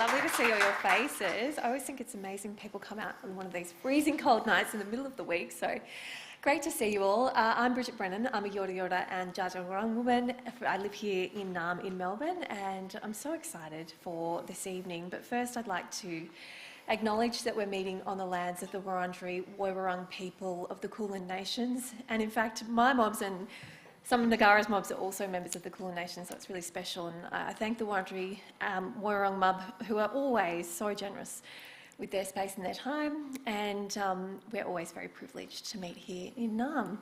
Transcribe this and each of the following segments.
Lovely to see all your faces. I always think it's amazing people come out on one of these freezing cold nights in the middle of the week, so great to see you all. I'm Bridget Brennan. I'm a Yorta Yorta and Dja Dja Wurrung woman. I live here in Melbourne, and I'm so excited for this evening. But first I'd like to acknowledge that we're meeting on the lands of the Wurundjeri Woi-wurrung people of the Kulin Nations, and in fact my mobs and some of Ngarra's mobs are also members of the Kulin Nation, so it's really special. And I thank the Wurundjeri Woi-wurrung mob, who are always so generous with their space and their time, and we're always very privileged to meet here in Naarm.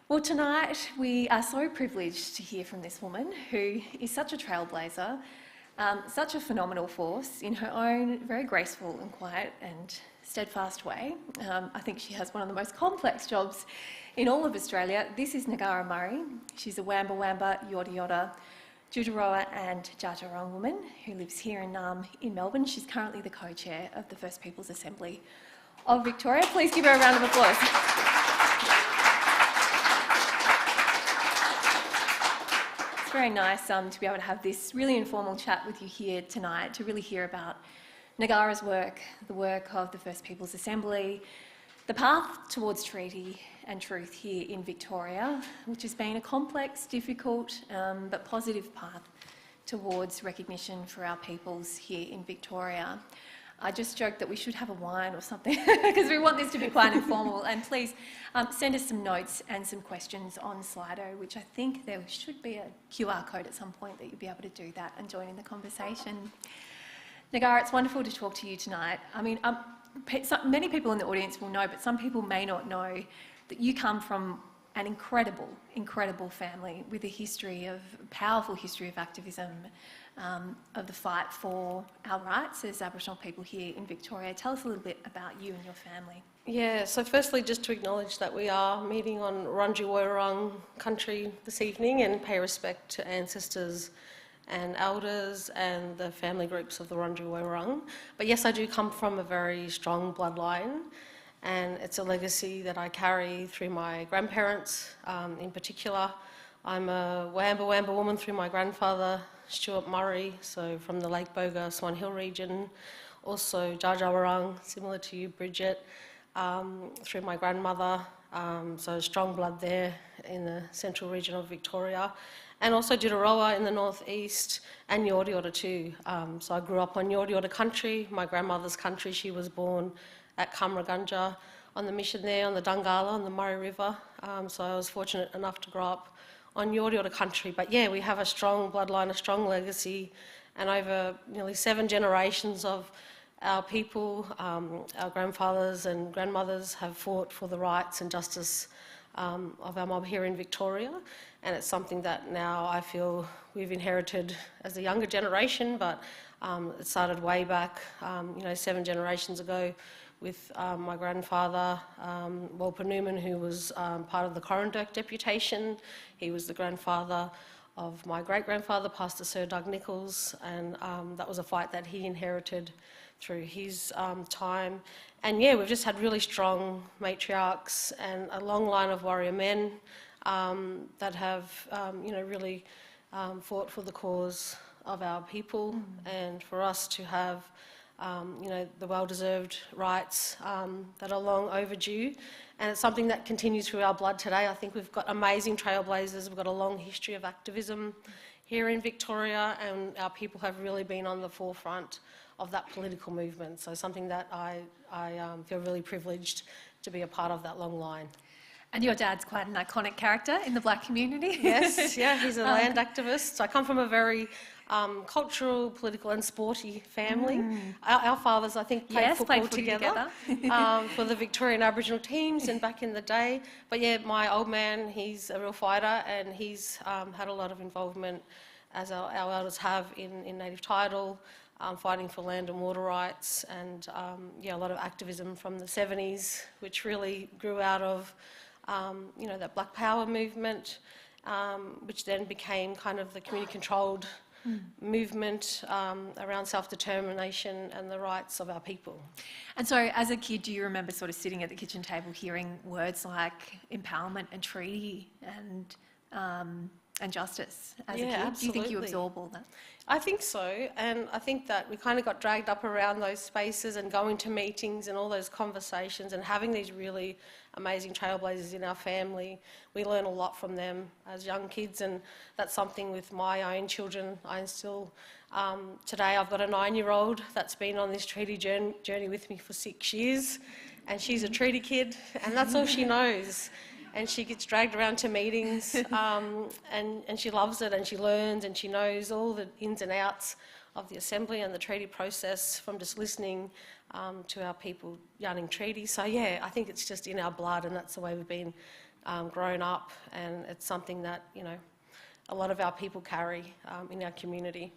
Well, tonight we are so privileged to hear from this woman who is such a trailblazer, such a phenomenal force in her own very graceful and quiet and steadfast way. I think she has one of the most complex jobs in all of Australia. This is Ngarra Murray. She's a Wamba Wamba, Yorta Yorta, Djudurruwa and Dja Dja Wurrung woman who lives here in Naarm in Melbourne. She's currently the co-chair of the First Peoples Assembly of Victoria. Please give her a round of applause. It's very nice to be able to have this really informal chat with you here tonight, to really hear about Ngarra's work, the work of the First Peoples Assembly, the path towards treaty and truth here in Victoria, which has been a complex, difficult but positive path towards recognition for our peoples here in Victoria. I just joked that we should have a wine or something because we want this to be quite informal, and please send us some notes and some questions on Slido, which I think there should be a QR code at some point that you'll be able to do that and join in the conversation. Ngarra, it's wonderful to talk to you tonight. I mean, many people in the audience will know, but some people may not know that you come from an incredible, incredible family with a powerful history of activism, of the fight for our rights as Aboriginal people here in Victoria. Tell us a little bit about you and your family. Yeah, so firstly, just to acknowledge that we are meeting on Wurundjeri Woi-wurrung country this evening and pay respect to ancestors and elders and the family groups of the Wurundjeri Woi-wurrung. But yes, I do come from a very strong bloodline, and it's a legacy that I carry through my grandparents in particular. I'm a Wamba Wamba woman through my grandfather, Stuart Murray, so from the Lake Boga, Swan Hill region. Also Dja Dja Wurrung, similar to you, Bridget, through my grandmother, so strong blood there in the central region of Victoria. And also Djudurruwa in the northeast, and Yorta Yorta too. So I grew up on Yorta Yorta country, my grandmother's country. She was born at Kamragunja on the mission there on the Dungala on the Murray River. So I was fortunate enough to grow up on Yorta Yorta country. But yeah, we have a strong bloodline, a strong legacy, and over nearly 7 generations of our people, our grandfathers and grandmothers have fought for the rights and justice of our mob here in Victoria, and it's something that now I feel we've inherited as a younger generation, but it started way back, 7 generations ago with my grandfather, Walper Newman, who was part of the Corranderk deputation. He was the grandfather of my great-grandfather, Pastor Sir Doug Nichols, and that was a fight that he inherited through his time. And yeah, we've just had really strong matriarchs and a long line of warrior men that have, really fought for the cause of our people, and for us to have, the well-deserved rights that are long overdue. And it's something that continues through our blood today. I think we've got amazing trailblazers. We've got a long history of activism here in Victoria, and our people have really been on the forefront of that political movement. So something that I feel really privileged to be a part of that long line. And your dad's quite an iconic character in the black community. Yes, yeah, he's a land activist. So I come from a very cultural, political and sporty family. Our fathers, I think, played football together. For the Victorian Aboriginal teams and back in the day. But yeah, my old man, he's a real fighter, and he's had a lot of involvement, as our elders have, in native title, fighting for land and water rights, and a lot of activism from the 70s, which really grew out of that Black Power movement, which then became kind of the community-controlled movement around self-determination and the rights of our people. And so as a kid, do you remember sort of sitting at the kitchen table hearing words like empowerment and treaty and and justice as a Yeah, kid? Do you absolutely. think you absorb all that? I think so, and I think that we kind of got dragged up around those spaces and going to meetings and all those conversations and having these really amazing trailblazers in our family. We learn a lot from them as young kids, and that's something with my own children I instill. Today I've got a 9-year-old that's been on this treaty journey with me for 6 years, and she's a treaty kid, and that's all she knows. And she gets dragged around to meetings, and she loves it, and she learns, and she knows all the ins and outs of the Assembly and the treaty process from just listening to our people yarning treaties. So yeah, I think it's just in our blood, and that's the way we've been grown up, and it's something that, you know, a lot of our people carry in our community.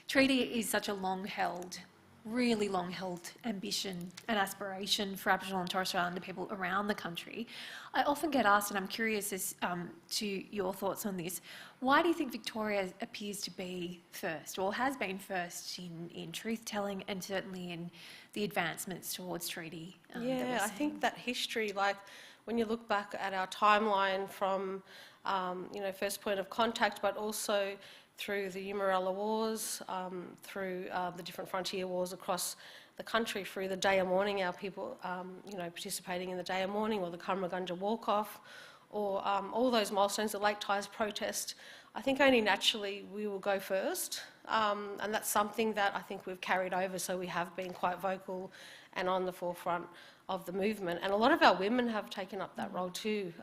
Treaty is such a long-held, really long-held ambition and aspiration for Aboriginal and Torres Strait Islander people around the country. I often get asked, and I'm curious as to your thoughts on this, why do you think Victoria appears to be first, or has been first in truth-telling and certainly in the advancements towards treaty? Yeah, I think that history, like when you look back at our timeline from, you know, first point of contact, but also through the Umarella Wars, through the different frontier wars across the country, through the day of mourning, our people, you know, participating in the day of mourning, or the Kurramagunja walk-off, or all those milestones, the Lake Ties protest. I think only naturally we will go first, and that's something that I think we've carried over, so we have been quite vocal and on the forefront of the movement. And a lot of our women have taken up that role too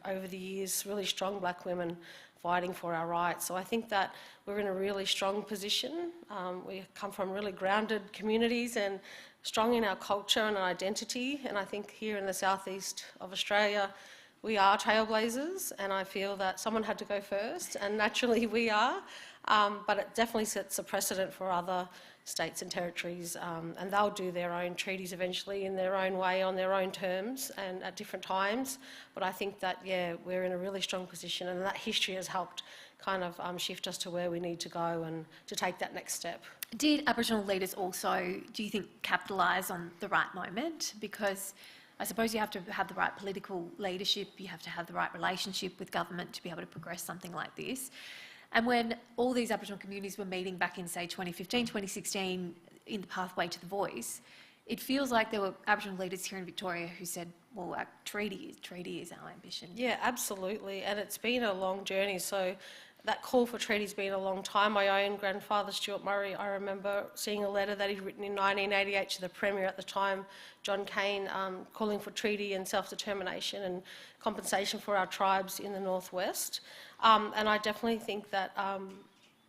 over the years, really strong black women fighting for our rights. So I think that we're in a really strong position. We come from really grounded communities and strong in our culture and our identity. And I think here in the southeast of Australia, we are trailblazers, and I feel that someone had to go first, and naturally we are. But it definitely sets a precedent for other states and territories, and they'll do their own treaties eventually in their own way, on their own terms and at different times. But I think that, yeah, we're in a really strong position, and that history has helped kind of shift us to where we need to go and to take that next step. Did Aboriginal leaders also, do you think, capitalise on the right moment? Because I suppose you have to have the right political leadership, you have to have the right relationship with government to be able to progress something like this. And when all these Aboriginal communities were meeting back in, say, 2015, 2016, in the pathway to the voice, it feels like there were Aboriginal leaders here in Victoria who said, well, our treaty is our ambition. Yeah, absolutely. And it's been a long journey. So that call for treaty has been a long time. My own grandfather, Stuart Murray, I remember seeing a letter that he'd written in 1988 to the Premier at the time, John Cain, calling for treaty and self-determination and compensation for our tribes in the northwest. And I definitely think that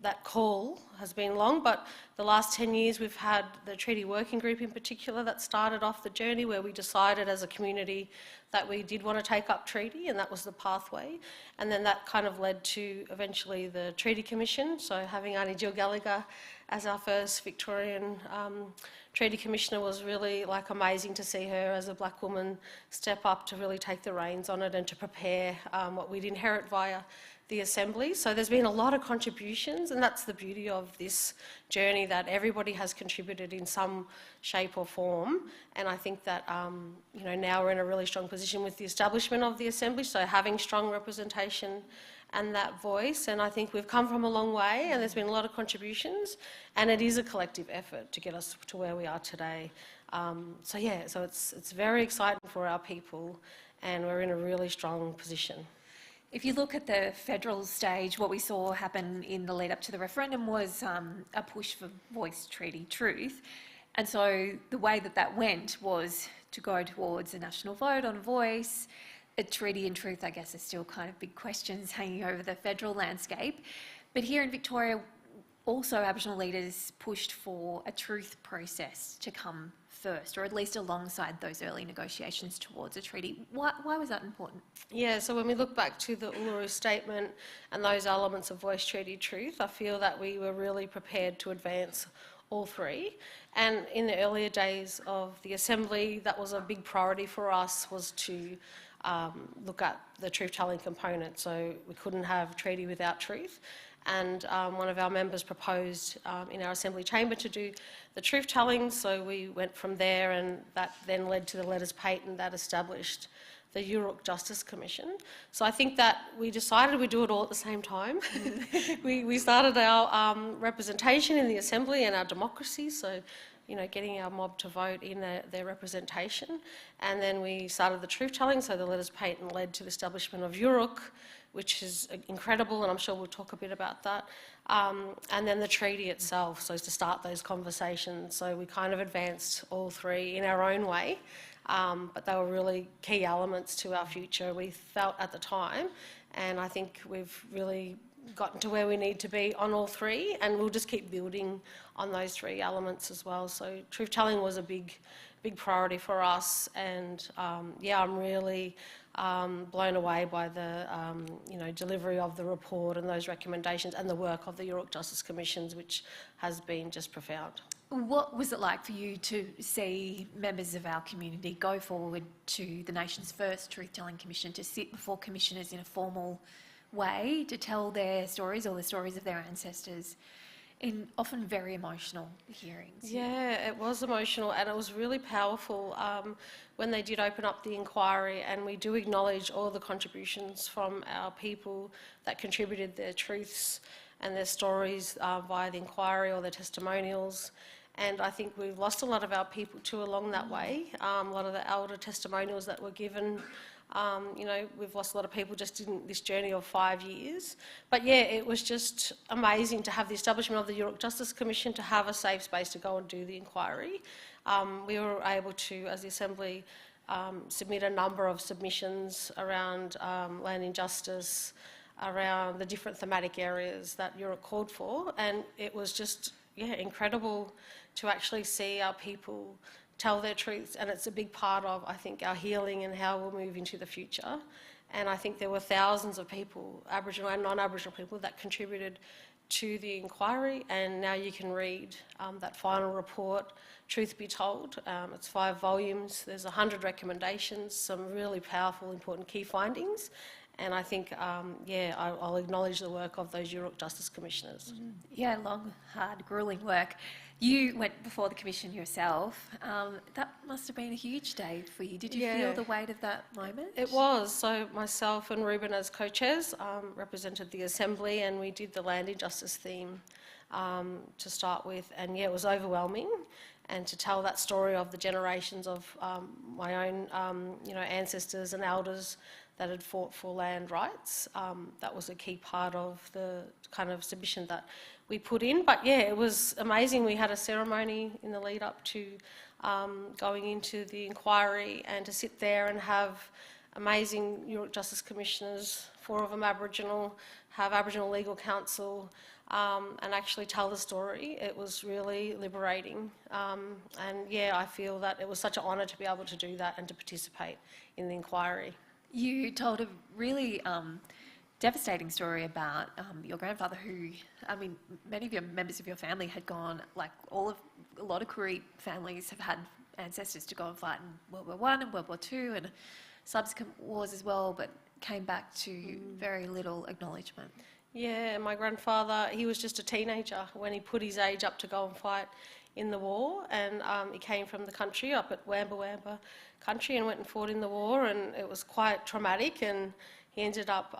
that call has been long, but the last 10 years we've had the Treaty Working Group in particular that started off the journey, where we decided as a community that we did want to take up treaty, and that was the pathway. And then that kind of led to eventually the Treaty Commission, so having Aunty Jill Gallagher as our first Victorian Treaty Commissioner was really like amazing to see her as a black woman step up to really take the reins on it and to prepare what we'd inherit via the Assembly. So there's been a lot of contributions, and that's the beauty of this journey, that everybody has contributed in some shape or form. And I think that you know, now we're in a really strong position with the establishment of the Assembly, so having strong representation and that voice. And I think we've come from a long way, and there's been a lot of contributions, and it is a collective effort to get us to where we are today. So yeah, so it's very exciting for our people, and we're in a really strong position. If you look at the federal stage, what we saw happen in the lead up to the referendum was a push for voice, treaty, truth. And so the way that that went was to go towards a national vote on voice. A treaty and truth, I guess, are still kind of big questions hanging over the federal landscape. But here in Victoria, also Aboriginal leaders pushed for a truth process to come first, or at least alongside those early negotiations towards a treaty. Why was that important? Yeah, so when we look back to the Uluru Statement and those elements of voice, treaty, truth, I feel that we were really prepared to advance all three. And in the earlier days of the Assembly, that was a big priority for us, was to look at the truth-telling component. So we couldn't have treaty without truth. And one of our members proposed in our Assembly chamber to do the truth-telling, so we went from there, and that then led to the letters patent that established the Yurok Justice Commission. So I think that we decided we'd do it all at the same time. we started our representation in the Assembly and our democracy, so getting our mob to vote in their representation. And then we started the truth-telling, so the letters patent led to the establishment of Yurok, which is incredible, and I'm sure we'll talk a bit about that. And then the treaty itself, so to start those conversations. So we kind of advanced all three in our own way, but they were really key elements to our future, we felt at the time. And I think we've really gotten to where we need to be on all three, and we'll just keep building on those three elements as well. So truth-telling was a big priority for us, and yeah, I'm really blown away by the delivery of the report and those recommendations and the work of the Yurok Justice Commissions, which has been just profound. What was it like for you to see members of our community go forward to the nation's first Truth-Telling Commission, to sit before commissioners in a formal way to tell their stories or the stories of their ancestors in often very emotional hearings? Yeah, it was emotional, and it was really powerful when they did open up the inquiry, and we do acknowledge all the contributions from our people that contributed their truths and their stories via the inquiry or their testimonials. And I think we've lost a lot of our people too along that way. A lot of the elder testimonials that were given, we've lost a lot of people just in this journey of 5 years. But yeah, it was just amazing to have the establishment of the Yurok Justice Commission, to have a safe space to go and do the inquiry. We were able to, as the Assembly, submit a number of submissions around land injustice, around the different thematic areas that Yurok called for, and it was just, incredible to actually see our people tell their truths, and it's a big part of, I think, our healing and how we'll move into the future. And I think there were thousands of people, Aboriginal and non-Aboriginal people, that contributed to the inquiry, and now you can read that final report, Truth Be Told. It's 5 volumes, there's 100 recommendations, some really powerful, important key findings. And I think, I'll acknowledge the work of those Yurok Justice Commissioners. Yeah, long, hard, gruelling work. You went before the Commission yourself. That must have been a huge day for you. Did you feel the weight of that moment? It was. So myself and Ruben as co-chairs represented the Assembly, and we did the land injustice theme to start with. And yeah, it was overwhelming. And to tell that story of the generations of my own, ancestors and elders that had fought for land rights, that was a key part of the kind of submission that we put in. But yeah, it was amazing. We had a ceremony in the lead up to going into the inquiry, and to sit there and have amazing Yurok Justice Commissioners, 4 of them Aboriginal, have Aboriginal Legal Counsel, and actually tell the story. It was really liberating. And yeah, I feel that it was such an honour to be able to do that and to participate in the inquiry. You told a really devastating story about your grandfather, who, many of your members of your family had gone, like a lot of Koori families have had ancestors to go and fight in World War I and World War II and subsequent wars as well, but came back to very little acknowledgement. Yeah, my grandfather, he was just a teenager when he put his age up to go and fight in the war, and he came from the country up at Wamba country and went and fought in the war, and it was quite traumatic. And he ended up,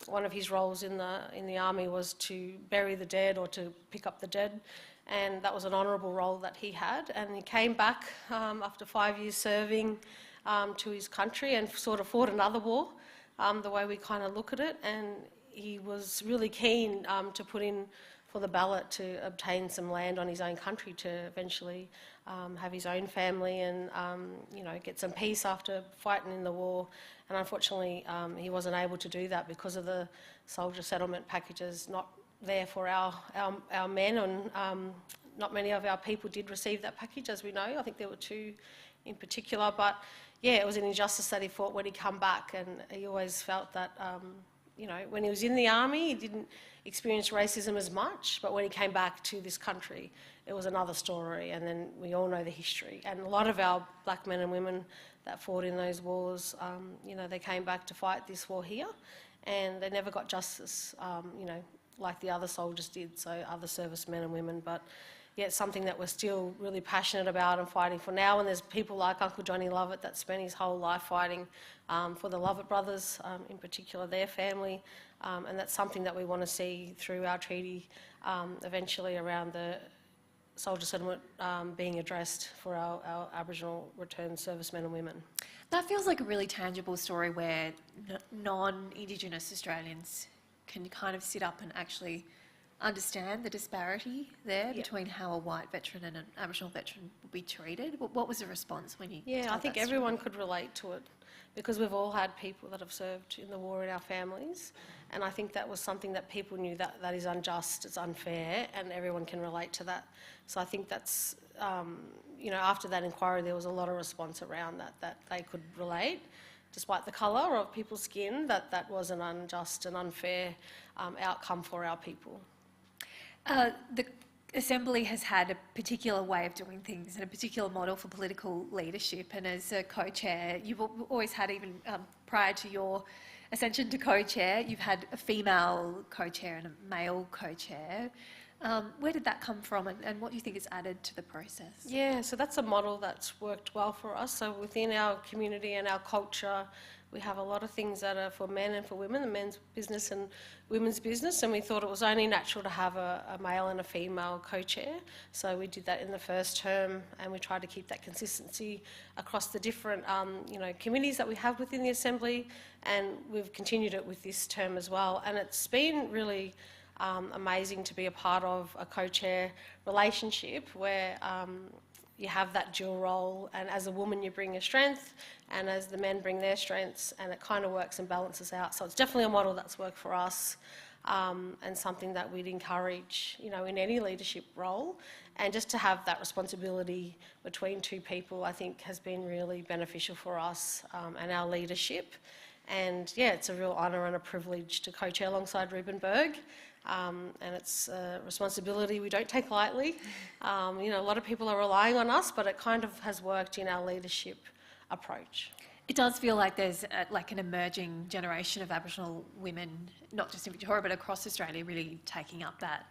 one of his roles in the army was to bury the dead or to pick up the dead, and that was an honourable role that he had. And he came back after 5 years serving to his country and sort of fought another war, the way we kind of look at it. And he was really keen to put in for the ballot to obtain some land on his own country to eventually have his own family and get some peace after fighting in the war. And unfortunately, he wasn't able to do that because of the soldier settlement packages not there for our men, and not many of our people did receive that package, as we know. I think there were 2 in particular, but yeah, it was an injustice that he fought when he come back, and he always felt that when he was in the army, he didn't experience racism as much, but when he came back to this country, it was another story. And then we all know the history. And a lot of our black men and women that fought in those wars, they came back to fight this war here, and they never got justice, like the other soldiers did, so other servicemen and women. But yet something that we're still really passionate about and fighting for now. And there's people like Uncle Johnny Lovett that spent his whole life fighting for the Lovett brothers, in particular their family, and that's something that we want to see through our treaty eventually around the soldier settlement being addressed for our Aboriginal returned servicemen and women. That feels like a really tangible story where non-Indigenous Australians can kind of sit up and actually understand the disparity there between how a white veteran and an Aboriginal veteran will be treated. What was the response when you Yeah, told I think that everyone story? could relate to it because we've all had people that have served in the war in our families, and I think that was something that people knew that is unjust, it's unfair, and everyone can relate to that. So I think that's, after that inquiry there was a lot of response around that they could relate, despite the colour of people's skin, that was an unjust and unfair outcome for our people. The Assembly has had a particular way of doing things and a particular model for political leadership, and as a co-chair, you've always had, even prior to your ascension to co-chair, you've had a female co-chair and a male co-chair. Where did that come from, and what do you think is added to the process? Yeah, so that's a model that's worked well for us. So within our community and our culture, we have a lot of things that are for men and for women, the men's business and women's business, and we thought it was only natural to have a male and a female co-chair. So we did that in the first term, and we tried to keep that consistency across the different committees that we have within the Assembly, and we've continued it with this term as well. And it's been really amazing to be a part of a co-chair relationship where you have that dual role, and as a woman you bring your strength and as the men bring their strengths, and it kind of works and balances out. So it's definitely a model that's worked for us, and something that we'd encourage in any leadership role. And just to have that responsibility between two people, I think has been really beneficial for us and our leadership. And yeah, it's a real honour and a privilege to co-chair alongside Ruben Berg. And it's a responsibility we don't take lightly. A lot of people are relying on us, but it kind of has worked in our leadership approach. It does feel like there's an emerging generation of Aboriginal women, not just in Victoria but across Australia, really taking up that,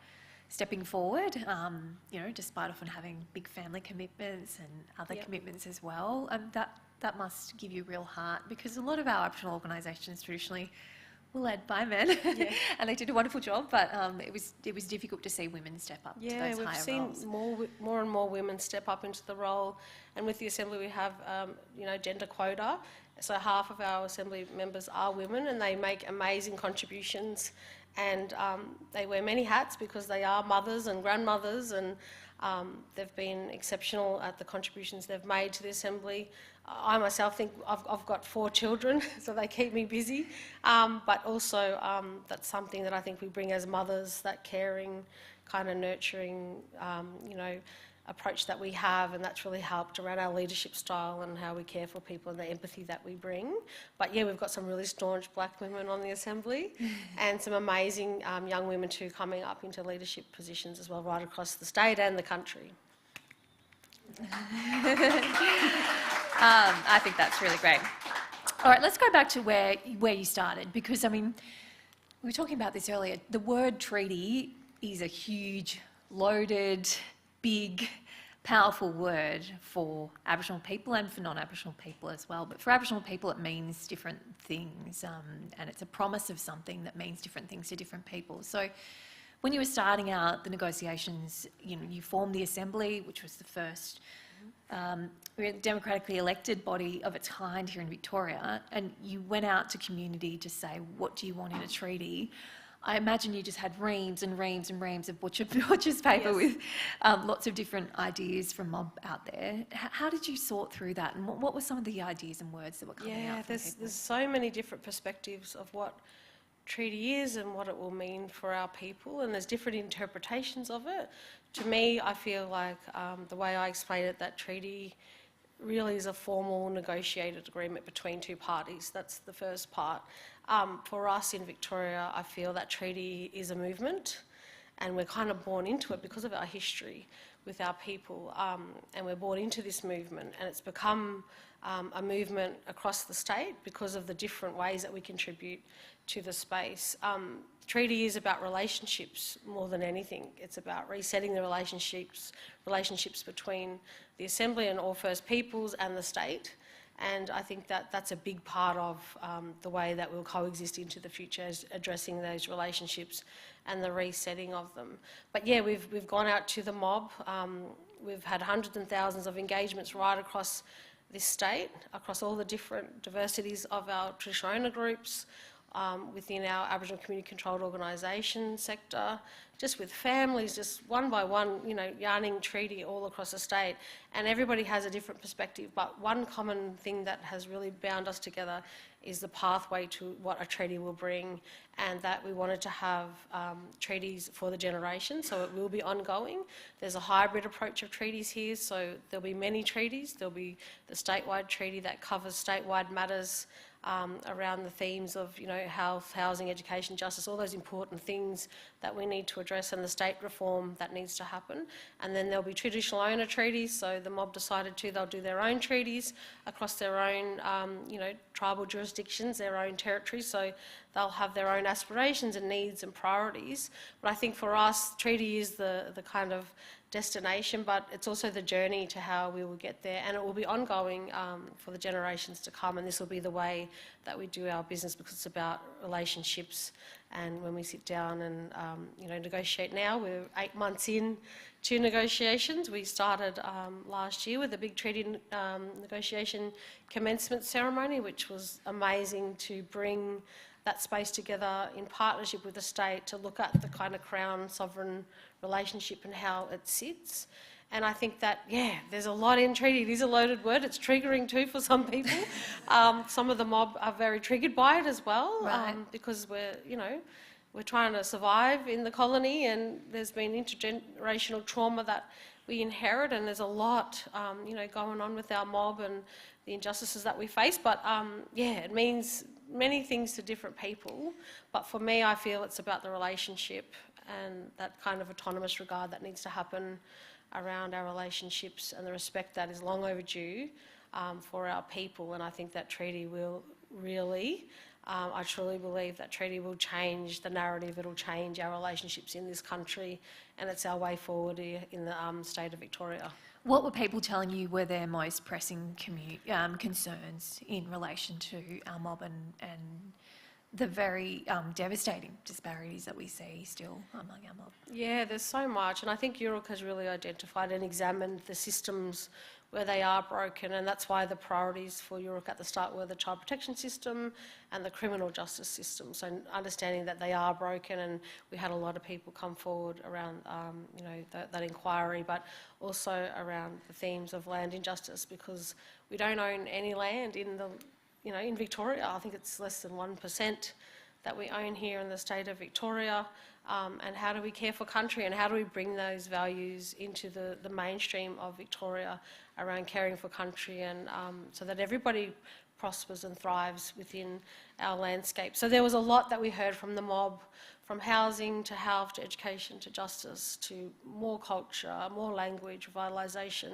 stepping forward, despite often having big family commitments and other commitments as well. That must give you real heart, because a lot of our Aboriginal organisations traditionally were led by men, and they did a wonderful job, but it was difficult to see women step up to those higher roles. Yeah, we've seen more and more women step up into the role, and with the Assembly we have gender quota, so half of our Assembly members are women, and they make amazing contributions, and they wear many hats because they are mothers and grandmothers, and they've been exceptional at the contributions they've made to the Assembly. I myself think I've got 4 children, so they keep me busy. But also that's something that I think we bring as mothers, that caring, kind of nurturing, approach that we have, and that's really helped around our leadership style and how we care for people and the empathy that we bring. But yeah, we've got some really staunch black women on the Assembly and some amazing young women too coming up into leadership positions as well, right across the state and the country. I think that's really great. All right, let's go back to where you started, because, we were talking about this earlier. The word treaty is a huge, loaded, big, powerful word for Aboriginal people and for non-Aboriginal people as well. But for Aboriginal people, it means different things, and it's a promise of something that means different things to different people. So when you were starting out the negotiations, you formed the Assembly, which was the first democratically elected body of its kind here in Victoria, and you went out to community to say, what do you want in a treaty? I imagine you just had reams and reams and reams of butcher's paper with lots of different ideas from mob out there. How did you sort through that, and what were some of the ideas and words that were coming out from people? There's so many different perspectives of what treaty is and what it will mean for our people, and there's different interpretations of it. To me, I feel like the way I explain it, that treaty really is a formal negotiated agreement between two parties. That's the first part. For us in Victoria, I feel that treaty is a movement, and we're kind of born into it because of our history. with our people, and we're bought into this movement, and it's become a movement across the state because of the different ways that we contribute to the space. Treaty is about relationships more than anything. It's about resetting the relationships between the Assembly and all First Peoples and the state. And I think that that's a big part of the way that we'll coexist into the future, is addressing those relationships and the resetting of them. But yeah, we've gone out to the mob. We've had hundreds and thousands of engagements right across this state, across all the different diversities of our traditional owner groups, within our Aboriginal community controlled organisation sector, just with families, just one by one, you know, yarning treaty all across the state. And everybody has a different perspective, but one common thing that has really bound us together is the pathway to what a treaty will bring, and that we wanted to have treaties for the generation, so it will be ongoing. There's a hybrid approach of treaties here, so there'll be many treaties. There'll be the statewide treaty that covers statewide matters around the themes of, you know, health, housing, education, justice, all those important things that we need to address, and the state reform that needs to happen. And then there'll be traditional owner treaties, so the mob decided they'll do their own treaties across their own, you know, tribal jurisdictions, their own territories, so they'll have their own aspirations and needs and priorities. But I think for us, treaty is the kind of destination, but it's also the journey to how we will get there, and it will be ongoing for the generations to come, and this will be the way that we do our business, because it's about relationships. And when we sit down and you know, negotiate now, we're 8 months in to negotiations. We started last year with a big treaty negotiation commencement ceremony, which was amazing to bring that space together in partnership with the state to look at the kind of Crown sovereign relationship and how it sits. And I think that, yeah, there's a lot in treaty. It is a loaded word. It's triggering too for some people. Some of the mob are very triggered by it as well, Right. because we're, you know, we're trying to survive in the colony, and there's been intergenerational trauma that we inherit, and there's a lot, you know, going on with our mob and the injustices that we face. But yeah, it means many things to different people. But for me, I feel it's about the relationship and that kind of autonomous regard that needs to happen around our relationships, and the respect that is long overdue for our people. And I think that treaty will really, I truly believe that treaty will change the narrative. It'll change our relationships in this country, and it's our way forward here in the state of Victoria. What were people telling you were their most pressing concerns in relation to our mob and the very devastating disparities that we see still among our mob? Yeah, there's so much, and I think Uruk has really identified and examined the systems where they are broken, and that's why the priorities for Uruk at the start were the child protection system and the criminal justice system. So understanding that they are broken, and we had a lot of people come forward around, you know, that inquiry, but also around the themes of land injustice, because we don't own any land in the, you know, in Victoria. I think it's less than 1% that we own here in the state of Victoria. And how do we care for country, and how do we bring those values into the mainstream of Victoria around caring for country, and so that everybody prospers and thrives within our landscape. So there was a lot that we heard from the mob, from housing to health to education to justice to more culture, more language, revitalisation.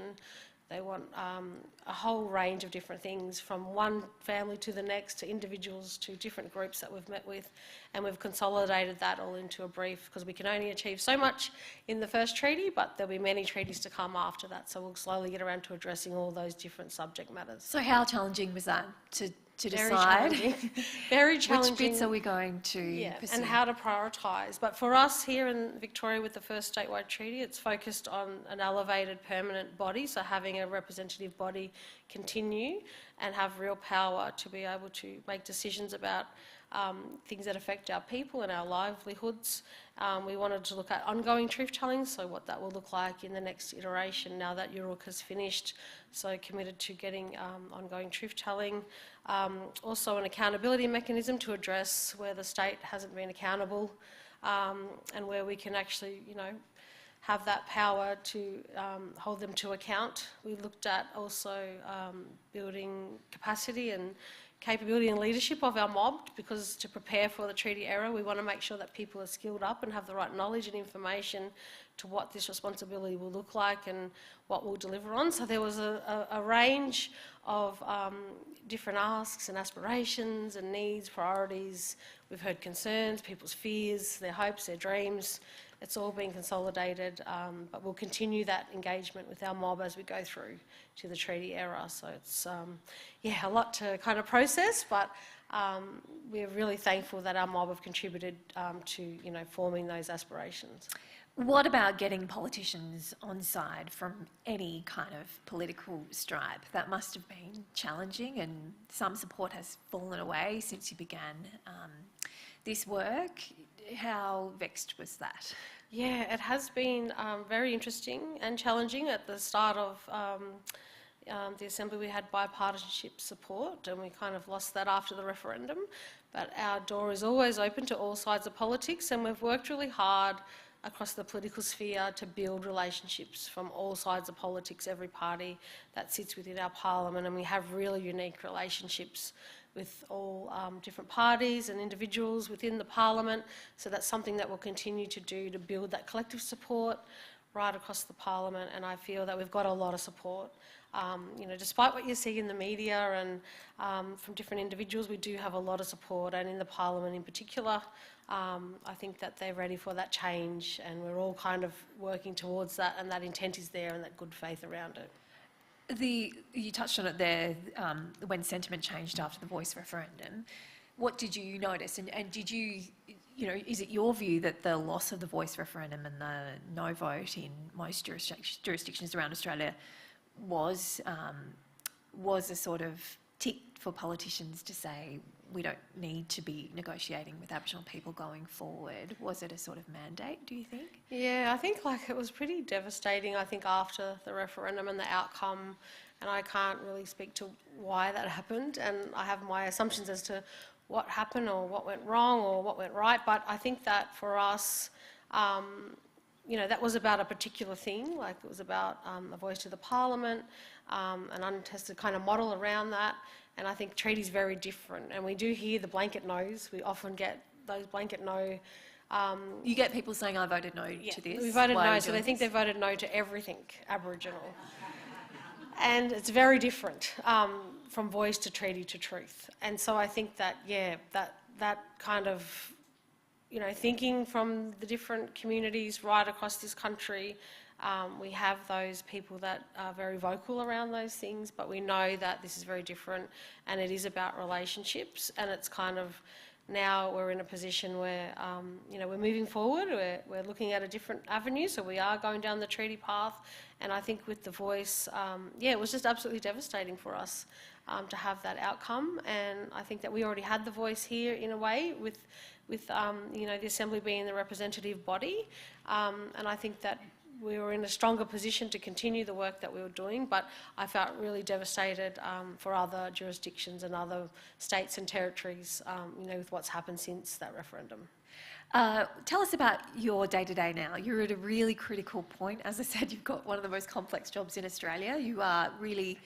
They want a whole range of different things, from one family to the next, to individuals, to different groups that we've met with, and we've consolidated that all into a brief, because we can only achieve so much in the first treaty, but there'll be many treaties to come after that, so we'll slowly get around to addressing all those different subject matters. So how challenging was that to Very decide challenging. Very challenging. which bits are we going to pursue? And how to prioritise. But for us here in Victoria with the first statewide treaty, it's focused on an elevated permanent body, so having a representative body continue and have real power to be able to make decisions about things that affect our people and our livelihoods. We wanted to look at ongoing truth-telling, so what that will look like in the next iteration now that Uruk has finished, so committed to getting ongoing truth-telling. Also an accountability mechanism to address where the state hasn't been accountable, and where we can actually, you know, have that power to hold them to account. We looked at also building capacity and capability and leadership of our mob, because to prepare for the treaty era, we want to make sure that people are skilled up and have the right knowledge and information to what this responsibility will look like and what we'll deliver on. So there was a range of different asks and aspirations and needs, priorities. We've heard concerns, people's fears, their hopes, their dreams. It's all been consolidated, but we'll continue that engagement with our mob as we go through to the treaty era. So it's, a lot to kind of process, but we're really thankful that our mob have contributed to, forming those aspirations. What about getting politicians on side from any kind of political stripe? That must have been challenging, and some support has fallen away since you began this work. How vexed was that? Yeah, it has been very interesting and challenging. At the start of the Assembly, we had bipartisanship support, and we kind of lost that after the referendum. But our door is always open to all sides of politics, and we've worked really hard across the political sphere to build relationships from all sides of politics, every party that sits within our parliament, and we have really unique relationships with all different parties and individuals within the parliament. So that's something that we'll continue to do to build that collective support right across the parliament, and I feel that we've got a lot of support. Despite what you see in the media and from different individuals, we do have a lot of support, and in the parliament in particular, I think that they're ready for that change, and we're all kind of working towards that, and that intent is there and that good faith around it. You touched on it there, when sentiment changed after the Voice referendum. What did you notice, and did you, is it your view that the loss of the Voice referendum and the no vote in most jurisdictions around Australia was a sort of tick for politicians to say we don't need to be negotiating with Aboriginal people going forward? Was it a sort of mandate, do you think? Yeah, I think it was pretty devastating, I think, after the referendum and the outcome, and I can't really speak to why that happened, and I have my assumptions as to what happened or what went wrong or what went right, but I think that for us, that was about a particular thing, it was about a voice to the parliament, an untested kind of model around that, and I think treaty is very different, and we do hear the blanket no's. We often get those blanket no. You get people saying, I voted no to this. We voted no, so they think they voted no to everything Aboriginal. And it's very different from voice to treaty to truth. And so I think that, that kind of, thinking from the different communities right across this country, we have those people that are very vocal around those things, but we know that this is very different, and it is about relationships, and it's kind of now we're in a position where we're moving forward, we're looking at a different avenue, so we are going down the treaty path, and I think with the Voice, it was just absolutely devastating for us to have that outcome, and I think that we already had the Voice here in a way with the Assembly being the representative body, and I think that we were in a stronger position to continue the work that we were doing, but I felt really devastated for other jurisdictions and other states and territories, with what's happened since that referendum. Tell us about your day-to-day now. You're at a really critical point. As I said, you've got one of the most complex jobs in Australia. You are really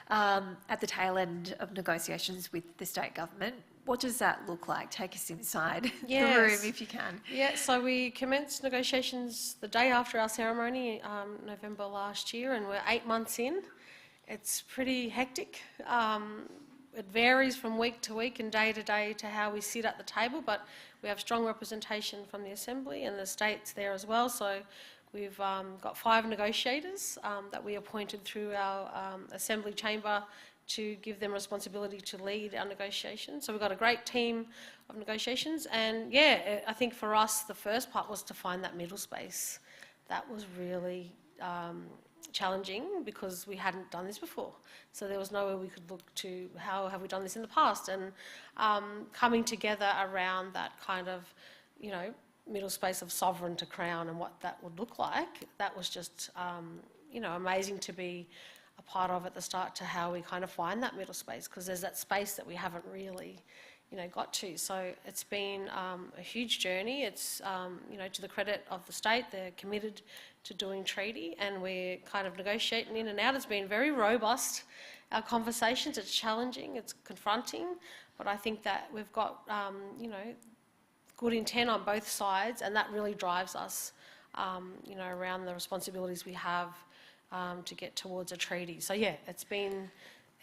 at the tail end of negotiations with the state government. What does that look like? Take us inside the room if you can. Yeah, so we commenced negotiations the day after our ceremony, November last year, and we're 8 months in. It's pretty hectic. It varies from week to week and day to day to how we sit at the table, but we have strong representation from the Assembly and the states there as well. So we've got 5 negotiators that we appointed through our Assembly chamber to give them responsibility to lead our negotiations. So we've got a great team of negotiations, and I think for us the first part was to find that middle space. That was really challenging because we hadn't done this before. So there was nowhere we could look to how have we done this in the past, and coming together around that kind of, middle space of sovereign to crown and what that would look like, that was just, amazing to be a part of at the start, to how we kind of find that middle space, because there's that space that we haven't really, got to. So it's been a huge journey. It's, to the credit of the state, they're committed to doing treaty, and we're kind of negotiating in and out. It's been very robust, our conversations. It's challenging, it's confronting, but I think that we've got, you know, good intent on both sides, and that really drives us, you know, around the responsibilities we have to get towards a treaty. So yeah, it's been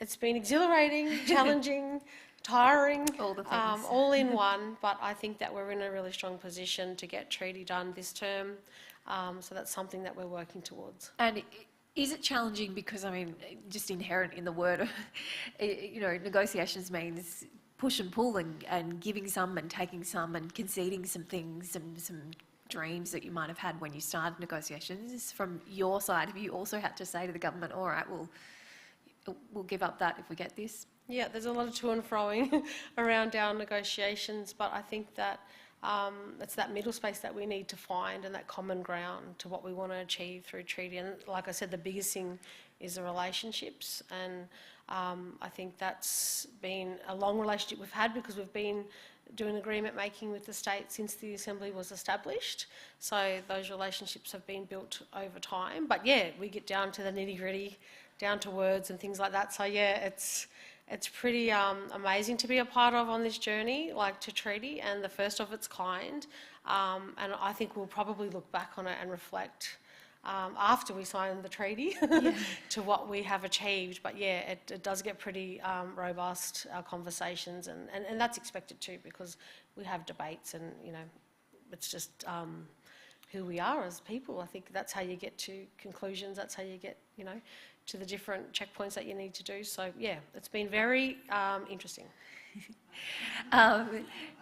exhilarating, challenging, tiring, all the things, all in one. But I think that we're in a really strong position to get treaty done this term. So that's something that we're working towards. And is it challenging because, I mean, just inherent in the word, you know, negotiations means push and pull and giving some and taking some and conceding some things and some dreams that you might have had when you started negotiations. From your side, have you also had to say to the government, all right, we'll give up that if we get this? Yeah, there's a lot of to and froing around our negotiations, but I think that it's that middle space that we need to find and that common ground to what we want to achieve through treaty. And like I said, the biggest thing is the relationships, and I think that's been a long relationship we've had because we've been doing agreement making with the state since the Assembly was established. So those relationships have been built over time. But yeah, we get down to the nitty gritty, down to words and things like that. So yeah, it's pretty amazing to be a part of on this journey, like to treaty, and the first of its kind. And I think we'll probably look back on it and reflect after we sign the treaty to what we have achieved. But yeah, it does get pretty robust, our conversations, and that's expected too, because we have debates, and you know, it's just who we are as people. I think that's how you get to conclusions, that's how you get, you know, to the different checkpoints that you need to do. So yeah, it's been very interesting.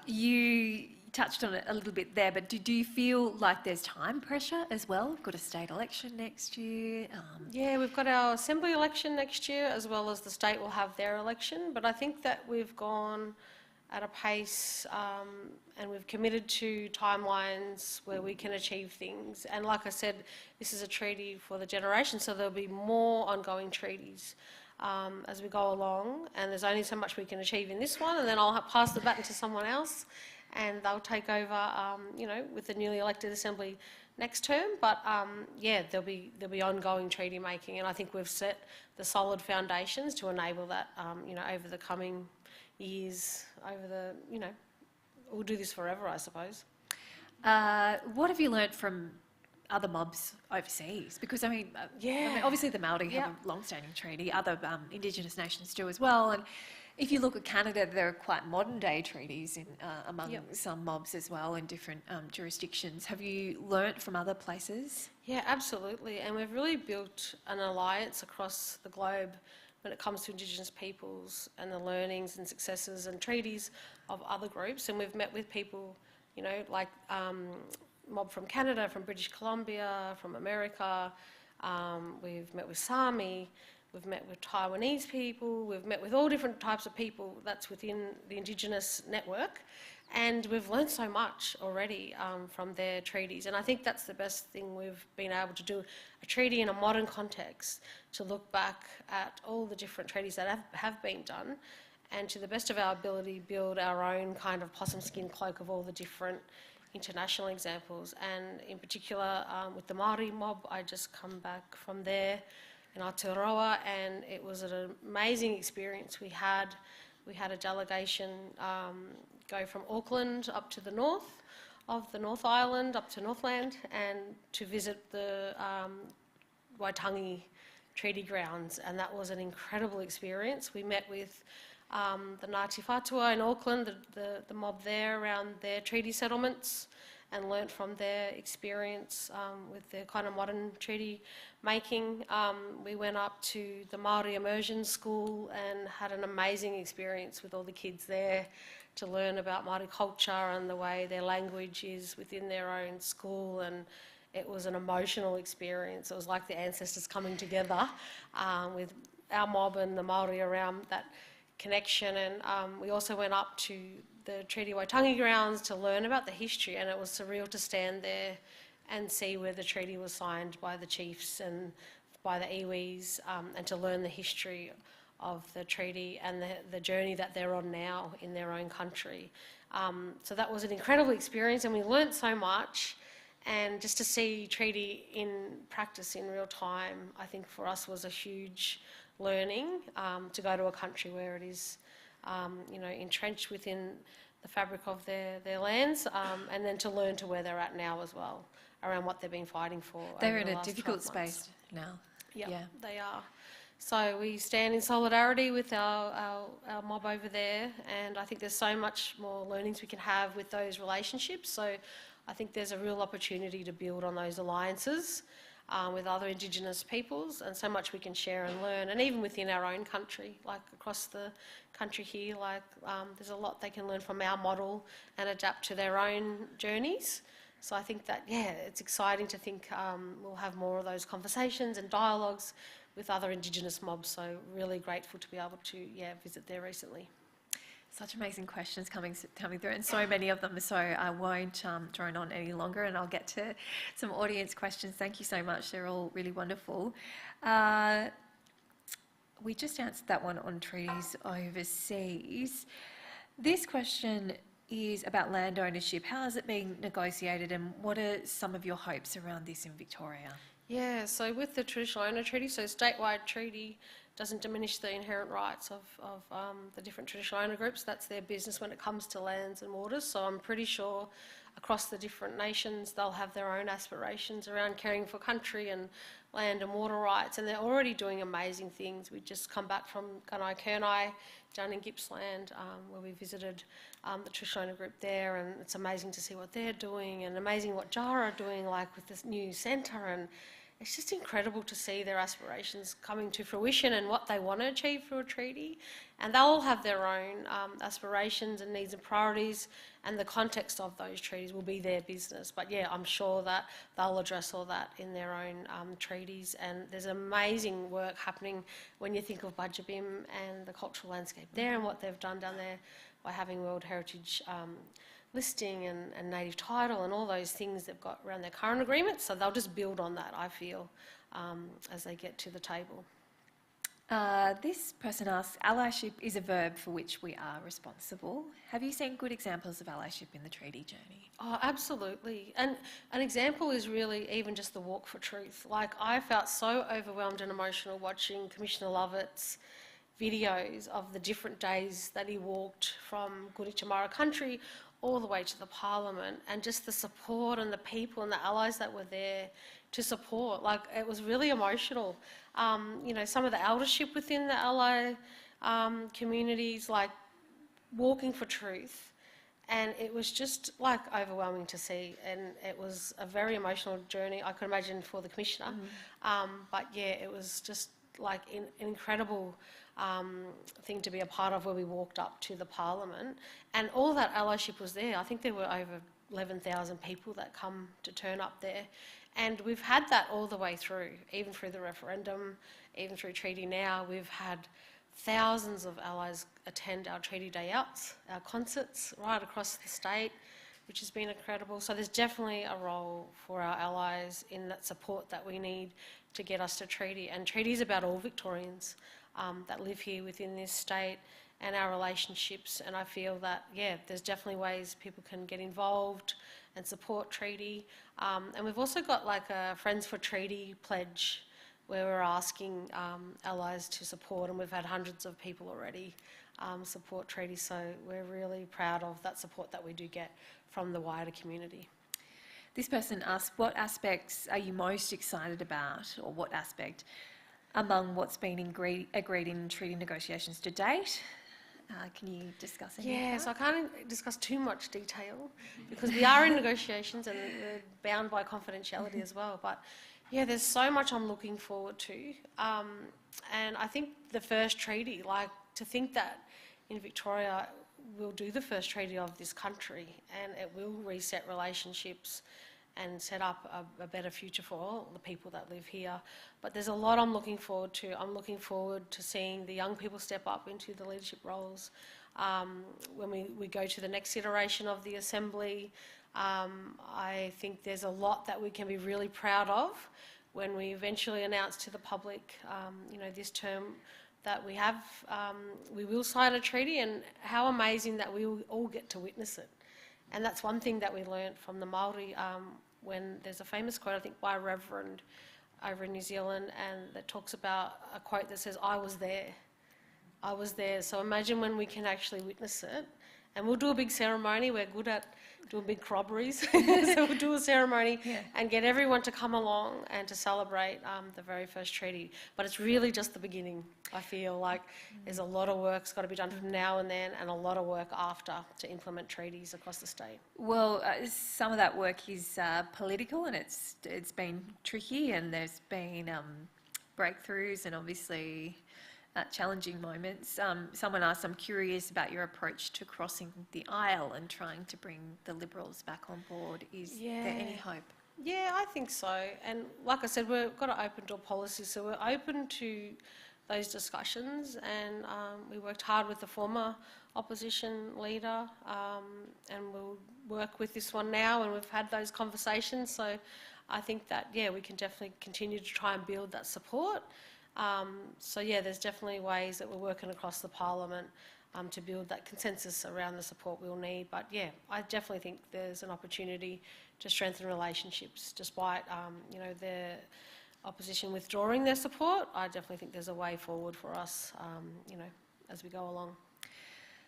You touched on it a little bit there, but do you feel like there's time pressure as well? We've got a state election next year. Yeah, we've got our Assembly election next year, as well as the state will have their election. But I think that we've gone at a pace and we've committed to timelines where we can achieve things. And like I said, this is a treaty for the generation, so there'll be more ongoing treaties as we go along. And there's only so much we can achieve in this one, and then I'll pass the baton to someone else, and they'll take over, you know, with the newly elected Assembly next term. But yeah, there'll be ongoing treaty making, and I think we've set the solid foundations to enable that, you know, over the coming years, over the, you know, we'll do this forever, I suppose. What have you learnt from other mobs overseas? Because I mean, obviously the Maori have a long-standing treaty, other Indigenous nations do as well, and if you look at Canada, there are quite modern-day treaties in, among some mobs as well in different jurisdictions. Have you learnt from other places? Yeah, absolutely, and we've really built an alliance across the globe when it comes to Indigenous peoples and the learnings and successes and treaties of other groups. And we've met with people, you know, like mob from Canada, from British Columbia, from America. We've met with Sami. We've met with Taiwanese people. We've met with all different types of people that's within the Indigenous network. And we've learned so much already from their treaties. And I think that's the best thing we've been able to do, a treaty in a modern context, to look back at all the different treaties that have been done, and to the best of our ability build our own kind of possum skin cloak of all the different international examples. And in particular, with the Māori mob, I just come back from there in Aotearoa, and it was an amazing experience. We had a delegation go from Auckland up to the north of the North Island, up to Northland, and to visit the Waitangi treaty grounds, and that was an incredible experience. We met with the Ngāti Whātua in Auckland, the mob there around their treaty settlements, and learnt from their experience with their kind of modern treaty making. We went up to the Māori Immersion School and had an amazing experience with all the kids there to learn about Māori culture and the way their language is within their own school, and it was an emotional experience. It was like the ancestors coming together with our mob and the Māori around that connection. And we also went up to the Treaty Waitangi grounds to learn about the history, and it was surreal to stand there and see where the treaty was signed by the chiefs and by the iwis, and to learn the history of the treaty and the journey that they're on now in their own country. So that was an incredible experience, and we learnt so much. And just to see treaty in practice in real time, I think for us was a huge learning, to go to a country where it is, entrenched within the fabric of their lands, and then to learn to where they're at now as well, around what they've been fighting for. They're in a difficult space now. Yep, Yeah, they are. So we stand in solidarity with our mob over there, and I think there's so much more learnings we can have with those relationships. So I think there's a real opportunity to build on those alliances with other Indigenous peoples, and so much we can share and learn, and even within our own country, like across the country here, there's a lot they can learn from our model and adapt to their own journeys. So I think that, it's exciting to think we'll have more of those conversations and dialogues with other Indigenous mobs, so really grateful to be able to visit there recently. such amazing questions coming through, and so many of them, so I won't drone on any longer, and I'll get to some audience questions. Thank you so much, they're all really wonderful. We just answered that one on treaties overseas. This question is about land ownership. How is it being negotiated, and what are some of your hopes around this in Victoria? Yeah, so with the Traditional Owner Treaty, so statewide treaty doesn't diminish the inherent rights of the different traditional owner groups. That's their business when it comes to lands and waters. So I'm pretty sure across the different nations they'll have their own aspirations around caring for country and land and water rights, and they're already doing amazing things. We just come back from Gunai down in Gippsland, where we visited the traditional owner group there, and it's amazing to see what they're doing, and amazing what Ngarra are doing, like with this new centre, and it's just incredible to see their aspirations coming to fruition and what they want to achieve through a treaty. And they'll all have their own aspirations and needs and priorities, and the context of those treaties will be their business. But I'm sure that they'll address all that in their own treaties. And there's amazing work happening when you think of Budjabim and the cultural landscape there and what they've done down there by having World Heritage listing and native title and all those things they've got around their current agreements. So they'll just build on that, I feel, as they get to the table. This person asks, allyship is a verb for which we are responsible. Have you seen good examples of allyship in the treaty journey? Oh, absolutely. And an example is really even just the Walk for Truth. Like, I felt so overwhelmed and emotional watching Commissioner Lovett's videos of the different days that he walked from Gunditjmara country all the way to the Parliament, and just the support and the people and the allies that were there to support. Like, it was really emotional. Some of the eldership within the ally communities, like walking for truth, and it was just like overwhelming to see, and it was a very emotional journey, I could imagine, for the Commissioner. But it was just like an incredible thing to be a part of, where we walked up to the Parliament and all that allyship was there. I think there were over 11,000 people that come to turn up there, and we've had that all the way through, even through the referendum, even through treaty now. We've had thousands of allies attend our treaty day outs, our concerts right across the state, which has been incredible. So there's definitely a role for our allies in that support that we need to get us to treaty. And treaty is about all Victorians that live here within this state and our relationships. And I feel that, there's definitely ways people can get involved and support treaty. And we've also got like a Friends for Treaty pledge, where we're asking allies to support, and we've had hundreds of people already support treaty. So we're really proud of that support that we do get from the wider community. This person asks, what aspects are you most excited about, or what aspect among what's been agreed in treaty negotiations to date? Can you discuss any of that? So I can't discuss too much detail because we are in negotiations and we're bound by confidentiality as well. But there's so much I'm looking forward to. And I think the first treaty, to think that in Victoria we'll do the first treaty of this country, and it will reset relationships and set up a better future for all the people that live here. But there's a lot I'm looking forward to. I'm looking forward to seeing the young people step up into the leadership roles. When we go to the next iteration of the Assembly, I think there's a lot that we can be really proud of when we eventually announce to the public, this term, that we will sign a treaty, and how amazing that we will all get to witness it. And that's one thing that we learnt from the Māori when there's a famous quote, I think by a reverend over in New Zealand, and that talks about a quote that says, "I was there. I was there." So imagine when we can actually witness it. And we'll do a big ceremony. We're good at doing big corroborees. So we'll do a ceremony and get everyone to come along and to celebrate the very first treaty. But it's really just the beginning. I feel like there's a lot of work's got to be done from now and then, and a lot of work after to implement treaties across the state. Well, some of that work is political, and it's been tricky, and there's been breakthroughs and obviously challenging moments. Someone asked, I'm curious about your approach to crossing the aisle and trying to bring the Liberals back on board. Is there any hope? Yeah, I think so. And like I said, we've got an open door policy, so we're open to those discussions, and we worked hard with the former opposition leader, and we'll work with this one now, and we've had those conversations. So I think that, we can definitely continue to try and build that support. There's definitely ways that we're working across the parliament to build that consensus around the support we'll need. But I definitely think there's an opportunity to strengthen relationships despite, the opposition withdrawing their support. I definitely think there's a way forward for us, as we go along.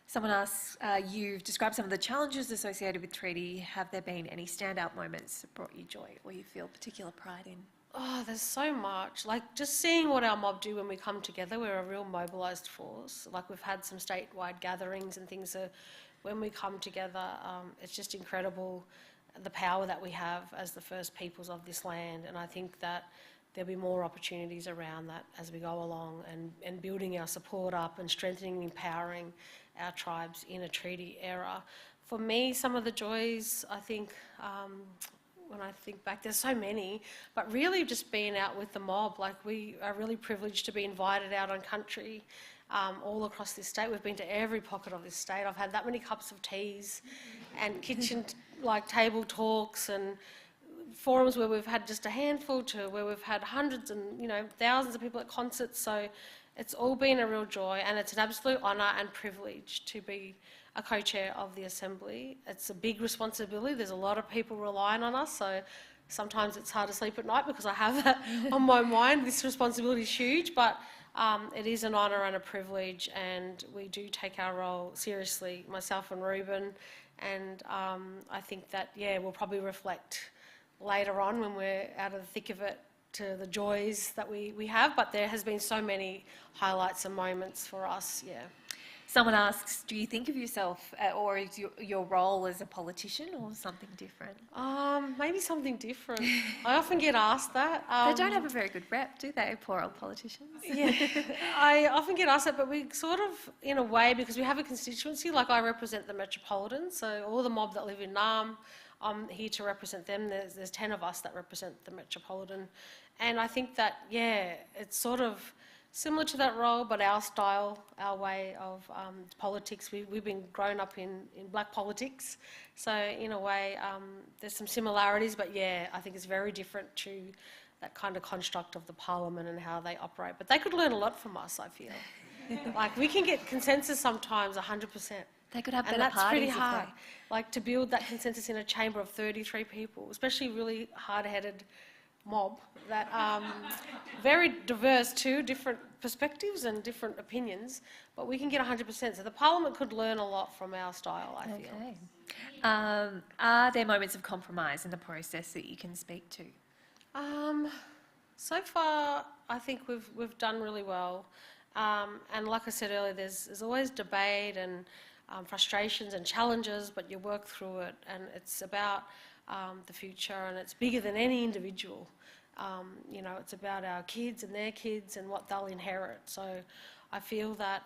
Someone asks, you've described some of the challenges associated with treaty. Have there been any standout moments that brought you joy or you feel particular pride in? Oh, there's so much. Like, just seeing what our mob do when we come together, we're a real mobilised force. Like, we've had some statewide gatherings and things. So when we come together, it's just incredible the power that we have as the first peoples of this land. And I think that there'll be more opportunities around that as we go along, and building our support up and strengthening and empowering our tribes in a treaty era. For me, some of the joys, I think, when I think back, there's so many, but really just being out with the mob. Like, we are really privileged to be invited out on country all across this state. We've been to every pocket of this state. I've had that many cups of teas and kitchen table talks and forums where we've had just a handful to where we've had hundreds and thousands of people at concerts. So it's all been a real joy, and it's an absolute honour and privilege to be a co-chair of the Assembly. It's a big responsibility. There's a lot of people relying on us, so sometimes it's hard to sleep at night because I have that on my mind. This responsibility is huge, but it is an honour and a privilege, and we do take our role seriously, myself and Reuben, and I think that, we'll probably reflect later on when we're out of the thick of it to the joys that we have, but there has been so many highlights and moments for us, Someone asks, do you think of yourself or is your role as a politician or something different? Maybe something different. I often get asked that. They don't have a very good rep, do they, poor old politicians? Yeah, I often get asked that, but we sort of, in a way, because we have a constituency, like I represent the Metropolitan, so all the mob that live in Ngarra, I'm here to represent them. There's 10 of us that represent the Metropolitan. And I think that, it's sort of similar to that role, but our style, our way of politics, we've been grown up in black politics. So in a way, there's some similarities, but I think it's very different to that kind of construct of the parliament and how they operate. But they could learn a lot from us, I feel. Like, we can get consensus sometimes 100%. They could have better and that's parties. pretty hard. Like, to build that consensus in a chamber of 33 people, especially really hard-headed mob that very diverse too, different perspectives and different opinions, but we can get 100%. So the parliament could learn a lot from our style, I feel. Okay. Are there moments of compromise in the process that you can speak to? So far, I think we've done really well. And like I said earlier, there's always debate and frustrations and challenges, but you work through it, and it's about the future, and it's bigger than any individual. It's about our kids and their kids and what they'll inherit. So I feel that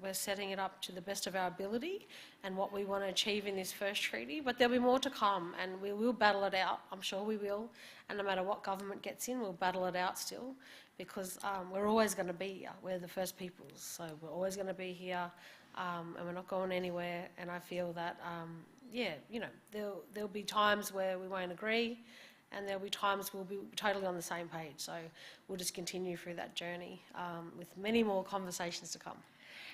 we're setting it up to the best of our ability and what we want to achieve in this first treaty, but there'll be more to come, and we will battle it out. I'm sure we will, and no matter what government gets in, we'll battle it out still, because we're always going to be here. We're the first peoples, so we're always going to be here, and we're not going anywhere. And I feel that there'll be times where we won't agree, and there'll be times we'll be totally on the same page. So we'll just continue through that journey with many more conversations to come.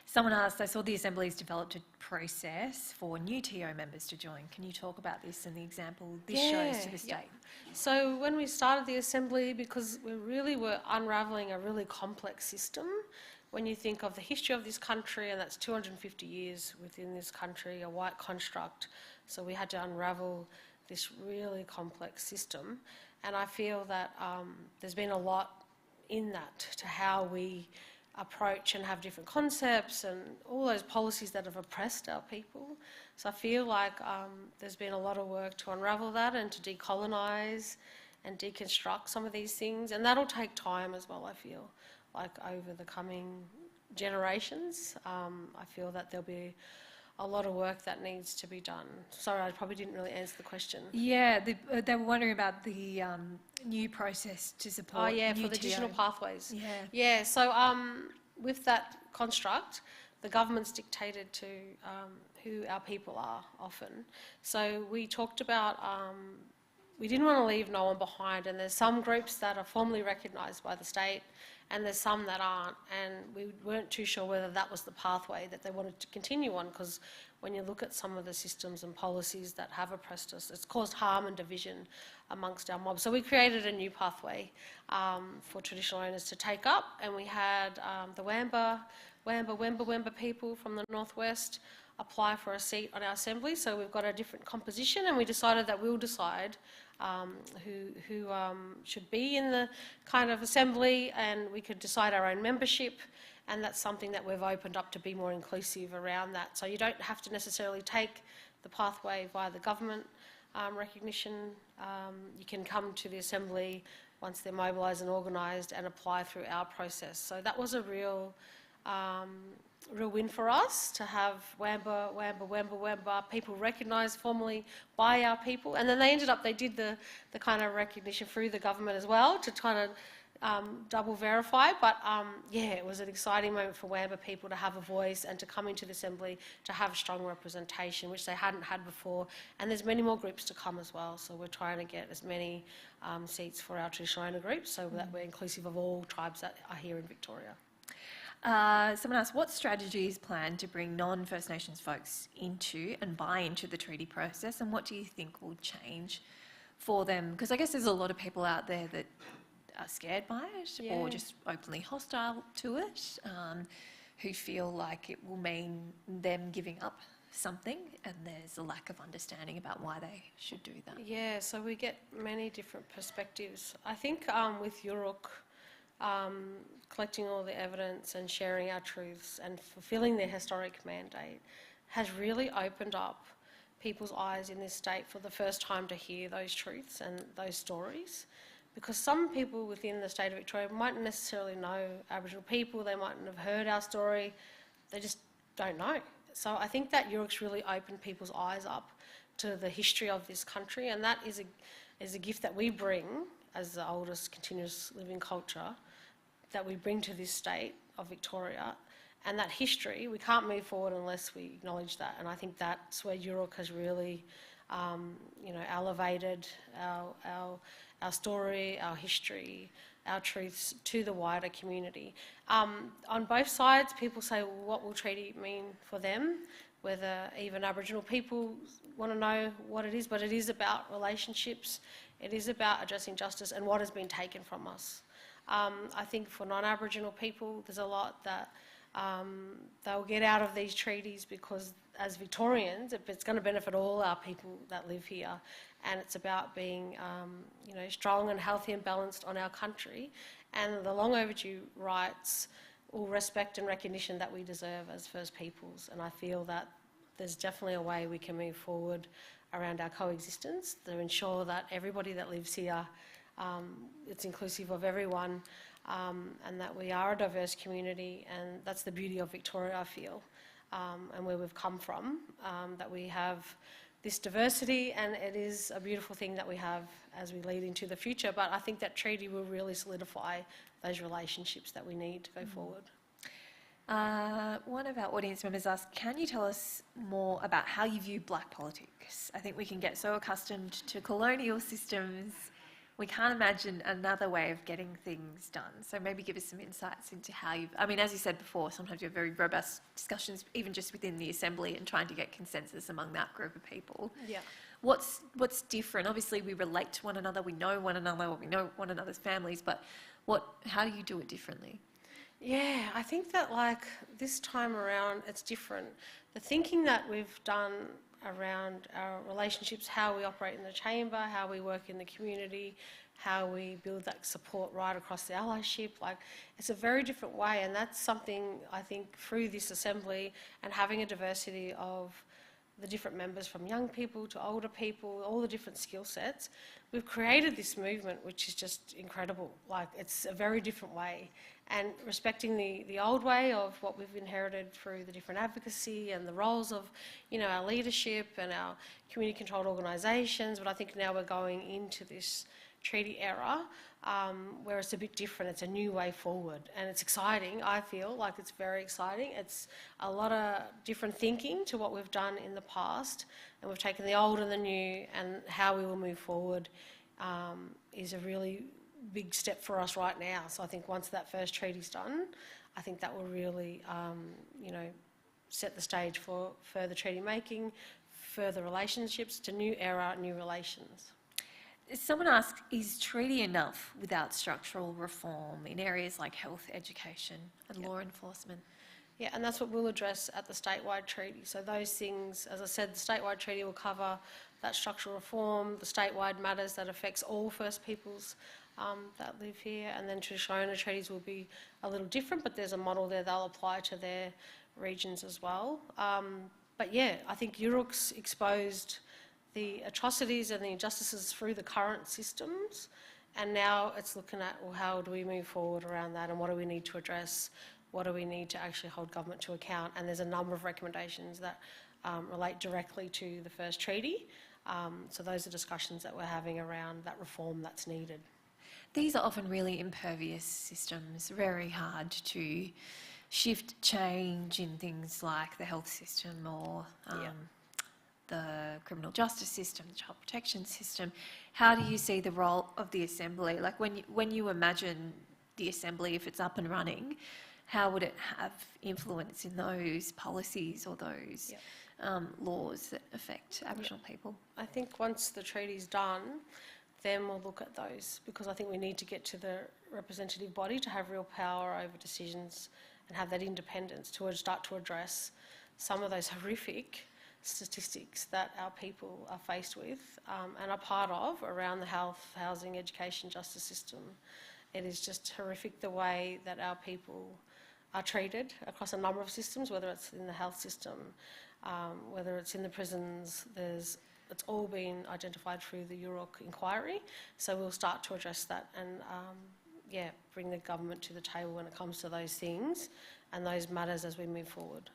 Someone asked, I saw the Assembly's developed a process for new TO members to join. Can you talk about this and the example this shows to the state? So when we started the Assembly, because we really were unravelling a really complex system, when you think of the history of this country, and that's 250 years within this country, a white construct, so we had to unravel this really complex system. And I feel that there's been a lot in that to how we approach and have different concepts and all those policies that have oppressed our people. So I feel like there's been a lot of work to unravel that and to decolonise and deconstruct some of these things, and that'll take time as well, I feel, like over the coming generations. I feel that there'll be a lot of work that needs to be done. Sorry, I probably didn't really answer the question. Yeah, they were wondering about the new process to support new for the TO. digital pathways. Yeah. Yeah, so with that construct, the government's dictated to who our people are often. So we talked about, we didn't want to leave no one behind, and there's some groups that are formally recognised by the state and there's some that aren't, and we weren't too sure whether that was the pathway that they wanted to continue on, because when you look at some of the systems and policies that have oppressed us, it's caused harm and division amongst our mob. So we created a new pathway for traditional owners to take up, and we had the Wamba people from the northwest apply for a seat on our assembly. So we've got a different composition, and we decided that we'll decide who should be in the kind of assembly, and we could decide our own membership, and that's something that we've opened up to be more inclusive around that. So you don't have to necessarily take the pathway via the government recognition. You can come to the assembly once they're mobilised and organised and apply through our process. So that was a real win for us to have Wamba people recognised formally by our people, and then they did the kind of recognition through the government as well to kind of double verify. But yeah, it was an exciting moment for Wamba people to have a voice and to come into the assembly to have strong representation, which they hadn't had before. And there's many more groups to come as well, so we're trying to get as many seats for our traditional owner groups so that we're inclusive of all tribes that are here in Victoria. Someone asked, what strategies plan to bring non-First Nations folks into and buy into the treaty process, and what do you think will change for them? Because I guess there's a lot of people out there that are scared by it or just openly hostile to it, who feel like it will mean them giving up something, and there's a lack of understanding about why they should do that. Yeah, so we get many different perspectives. I think with Yurok, collecting all the evidence and sharing our truths and fulfilling their historic mandate has really opened up people's eyes in this state for the first time to hear those truths and those stories. Because some people within the state of Victoria mightn't necessarily know Aboriginal people, they mightn't have heard our story, they just don't know. So I think that Yurok's really opened people's eyes up to the history of this country, and that is a gift that we bring as the oldest continuous living culture that we bring to this state of Victoria. And that history, we can't move forward unless we acknowledge that. And I think that's where Yurok has really, elevated our story, our history, our truths to the wider community. On both sides, people say, well, what will treaty mean for them? Whether even Aboriginal people want to know what it is, but it is about relationships, it is about addressing justice and what has been taken from us. I think for non-Aboriginal people, there's a lot that they'll get out of these treaties, because as Victorians, it's going to benefit all our people that live here, and it's about being strong and healthy and balanced on our country, and the long overdue rights or respect and recognition that we deserve as First Peoples. And I feel that there's definitely a way we can move forward around our coexistence to ensure that everybody that lives here, it's inclusive of everyone, and that we are a diverse community, and that's the beauty of Victoria, I feel, and where we've come from, that we have this diversity, and it is a beautiful thing that we have as we lead into the future. But I think that treaty will really solidify those relationships that we need to go forward. One of our audience members asked, can you tell us more about how you view black politics? I think we can get so accustomed to colonial systems we can't imagine another way of getting things done. So maybe give us some insights into how you've, I mean, as you said before, sometimes you have very robust discussions, even just within the Assembly, and trying to get consensus among that group of people. Yeah. What's different? Obviously, we relate to one another, we know one another, or we know one another's families, but how do you do it differently? Yeah, I think that like this time around, it's different. The thinking that we've done around our relationships, how we operate in the chamber, how we work in the community, how we build that support right across the allyship, like it's a very different way, and that's something I think through this assembly and having a diversity of the different members from young people to older people, all the different skill sets, we've created this movement which is just incredible. Like it's a very different way, and respecting the old way of what we've inherited through the different advocacy and the roles of, you know, our leadership and our community controlled organisations. But I think now we're going into this treaty era where it's a bit different. It's a new way forward, and it's exciting. I feel like it's very exciting. It's a lot of different thinking to what we've done in the past, and we've taken the old and the new, and how we will move forward is a really big step for us right now. So I think once that first treaty's done, I think that will really, you know, set the stage for further treaty making, further relationships, to new era, new relations. Someone asked, is treaty enough without structural reform in areas like health, education and law enforcement? Yeah, and that's what we'll address at the statewide treaty. So those things, as I said, the statewide treaty will cover that structural reform, the statewide matters that affects all First Peoples that live here, and then traditional owner treaties will be a little different, but there's a model there they'll apply to their regions as well. But yeah, I think Uruk's exposed the atrocities and the injustices through the current systems, and now it's looking at, well, how do we move forward around that, and what do we need to address, what do we need to actually hold government to account. And there's a number of recommendations that relate directly to the first treaty, so those are discussions that we're having around that reform that's needed. These are often really impervious systems, very hard to shift change in things like the health system or the criminal justice system, the child protection system. How do you see the role of the Assembly? Like when you imagine the Assembly, if it's up and running, how would it have influence in those policies or those laws that affect Aboriginal people? I think once the treaty's done, then we'll look at those, because I think we need to get to the representative body to have real power over decisions and have that independence to start to address some of those horrific statistics that our people are faced with and are part of around the health, housing, education, justice system. It is just horrific the way that our people are treated across a number of systems, whether it's in the health system, whether it's in the prisons. It's all been identified through the Uruk inquiry, so we'll start to address that and bring the government to the table when it comes to those things and those matters as we move forward.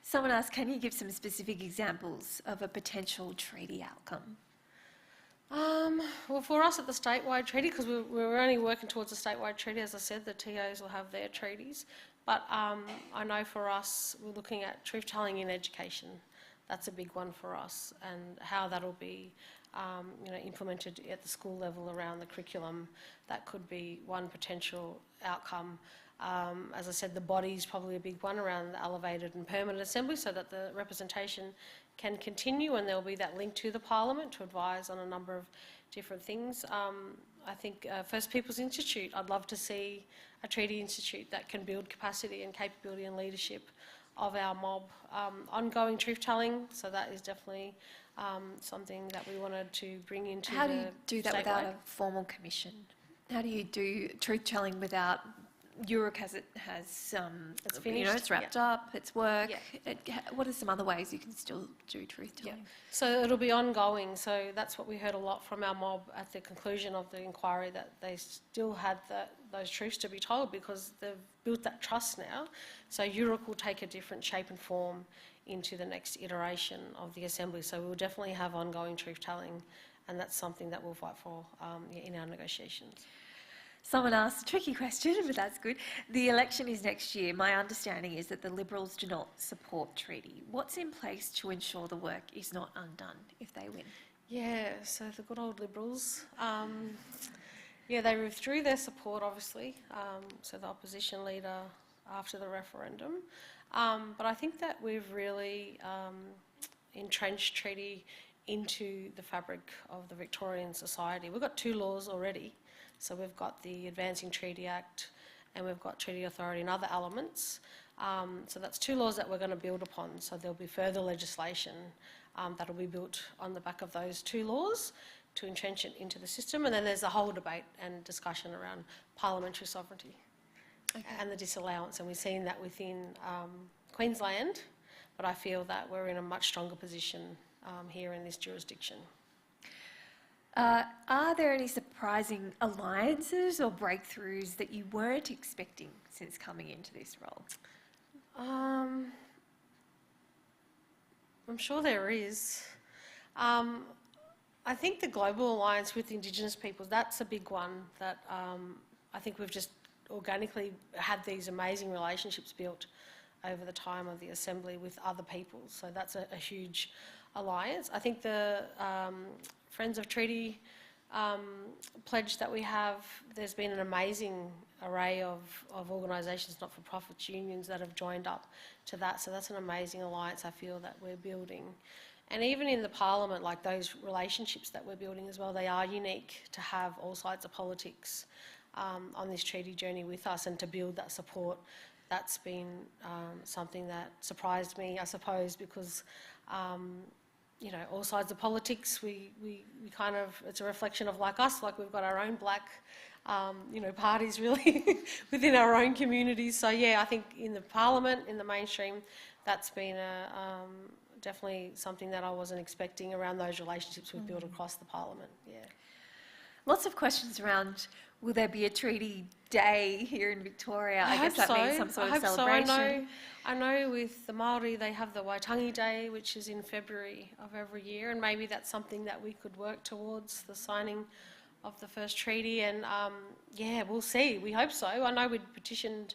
Someone asked, can you give some specific examples of a potential treaty outcome? Well, for us at the statewide treaty, because we're only working towards a statewide treaty, as I said, the TOs will have their treaties. But I know for us, we're looking at truth-telling in education. That's a big one for us, and how that'll be implemented at the school level around the curriculum. That could be one potential outcome. As I said, the body's probably a big one around the elevated and permanent assembly, so that the representation can continue, and there'll be that link to the Parliament to advise on a number of different things. I think First Peoples Institute, I'd love to see a treaty institute that can build capacity and capability and leadership of our mob. Ongoing truth-telling, so that is definitely something that we wanted to bring into How do you do that without a formal commission? How do you do truth-telling without Uruk it's finished, it's wrapped up, it's work. What are some other ways you can still do truth-telling? So it'll be ongoing. So that's what we heard a lot from our mob at the conclusion of the inquiry, that they still had those truths to be told, because they've built that trust now. So Uruk will take a different shape and form into the next iteration of the Assembly. So we'll definitely have ongoing truth-telling, and that's something that we'll fight for in our negotiations. Someone asked a tricky question, but that's good. The election is next year. My understanding is that the Liberals do not support treaty. What's in place to ensure the work is not undone if they win? Yeah, so the good old Liberals. They withdrew their support, obviously, so the opposition leader after the referendum. But I think that we've really entrenched treaty into the fabric of the Victorian society. We've got 2 laws already. So we've got the Advancing Treaty Act and we've got Treaty Authority and other elements. So that's 2 laws that we're going to build upon. So there'll be further legislation that'll be built on the back of those 2 laws to entrench it into the system. And then there's a whole debate and discussion around parliamentary sovereignty and the disallowance. And we've seen that within Queensland, but I feel that we're in a much stronger position here in this jurisdiction. Are there any surprising alliances or breakthroughs that you weren't expecting since coming into this role? I'm sure there is. I think the global alliance with Indigenous peoples, that's a big one that I think we've just organically had these amazing relationships built over the time of the Assembly with other peoples. So that's a huge alliance. I think the Friends of Treaty pledge that we have, there's been an amazing array of organisations, not-for-profits, unions that have joined up to that. So that's an amazing alliance I feel that we're building. And even in the Parliament, like those relationships that we're building as well, they are unique to have all sides of politics on this treaty journey with us and to build that support. That's been something that surprised me, I suppose, because all sides of politics, we kind of, it's a reflection of like us, like we've got our own black, parties really within our own communities. So yeah, I think in the Parliament, in the mainstream, that's been definitely something that I wasn't expecting around those relationships we've built across the Parliament, yeah. Lots of questions around, will there be a treaty day here in Victoria? I guess that means some sort of celebration. So. I know with the Māori they have the Waitangi Day, which is in February of every year, and maybe that's something that we could work towards, the signing of the first treaty. And we'll see. We hope so. I know we'd petitioned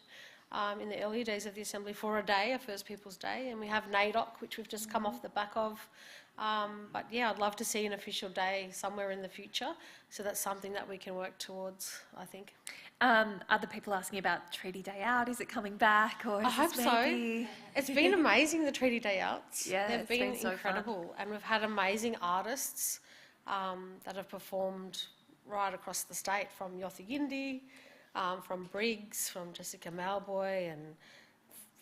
in the earlier days of the Assembly for a day, a First Peoples Day, and we have NAIDOC, which we've just come off the back of. But yeah, I'd love to see an official day somewhere in the future. So that's something that we can work towards, I think. Other people asking about Treaty Day Out, is it coming back? Or I hope so. It's been amazing, the Treaty Day Outs. Yeah, they've been so incredible. Fun. And we've had amazing artists that have performed right across the state, from Yothu from Briggs, from Jessica Malboy and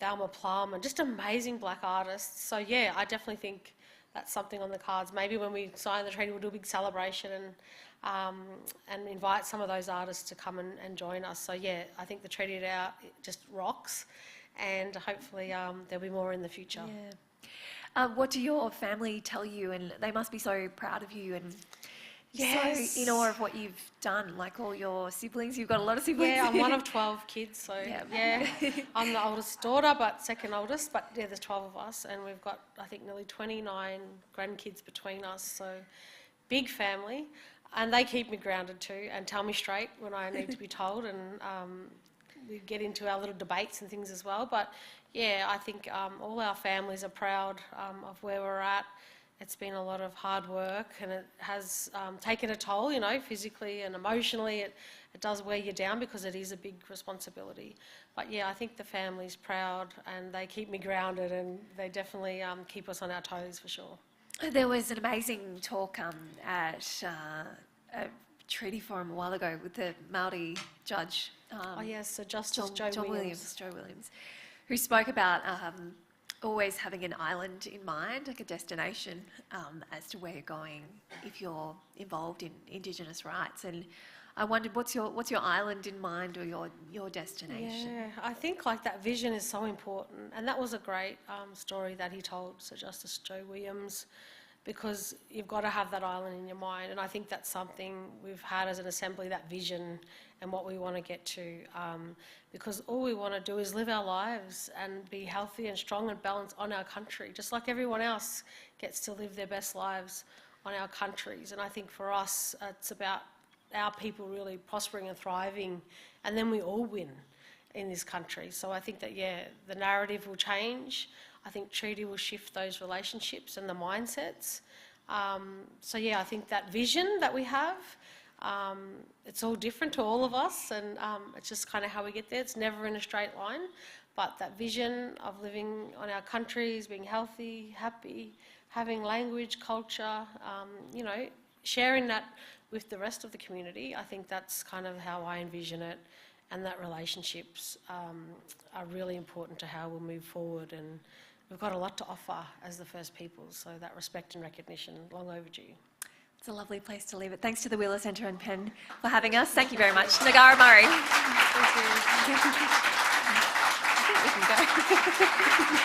Thelma Plum, and just amazing black artists. So yeah, I definitely think that's something on the cards. Maybe when we sign the treaty, we'll do a big celebration and invite some of those artists to come and join us. So yeah, I think the Treaty Day Out just rocks, and hopefully there'll be more in the future. Yeah. What do your family tell you? And they must be so proud of you and so in awe of what you've done, like all your siblings. You've got a lot of siblings. Yeah, I'm one of 12 kids, so yeah. I'm the oldest daughter, but second oldest, but yeah, there's 12 of us, and we've got, I think, nearly 29 grandkids between us, so big family. And they keep me grounded too and tell me straight when I need to be told, and we get into our little debates and things as well. But yeah, I think all our families are proud of where we're at. It's been a lot of hard work, and it has taken a toll, physically and emotionally. It does wear you down because it is a big responsibility. But yeah, I think the family's proud, and they keep me grounded, and they definitely keep us on our toes for sure. There was an amazing talk at a treaty forum a while ago with the Māori judge. So Justice Joe Williams, who spoke about always having an island in mind, like a destination as to where you're going if you're involved in Indigenous rights. And I wondered, what's your island in mind, or your destination? Yeah, I think like that vision is so important, and that was a great story that he told, Sir Justice Joe Williams, because you've got to have that island in your mind, and I think that's something we've had as an Assembly, that vision and what we want to get to, because all we want to do is live our lives and be healthy and strong and balanced on our country, just like everyone else gets to live their best lives on our countries. And I think for us, it's about our people really prospering and thriving, and then we all win in this country. So I think that, the narrative will change. I think treaty will shift those relationships and the mindsets. So yeah, I think that vision that we have, it's all different to all of us, and it's just kind of how we get there. It's never in a straight line, but that vision of living on our countries, being healthy, happy, having language, culture, you know, sharing that with the rest of the community, I think that's kind of how I envision it, and that relationships are really important to how we'll move forward, and we've got a lot to offer as the First Peoples, so that respect and recognition, long overdue. It's a lovely place to leave it. Thanks to the Wheeler Centre and Penn for having us. Thank you very much. Ngarra Murray. Thank you. I think we can go.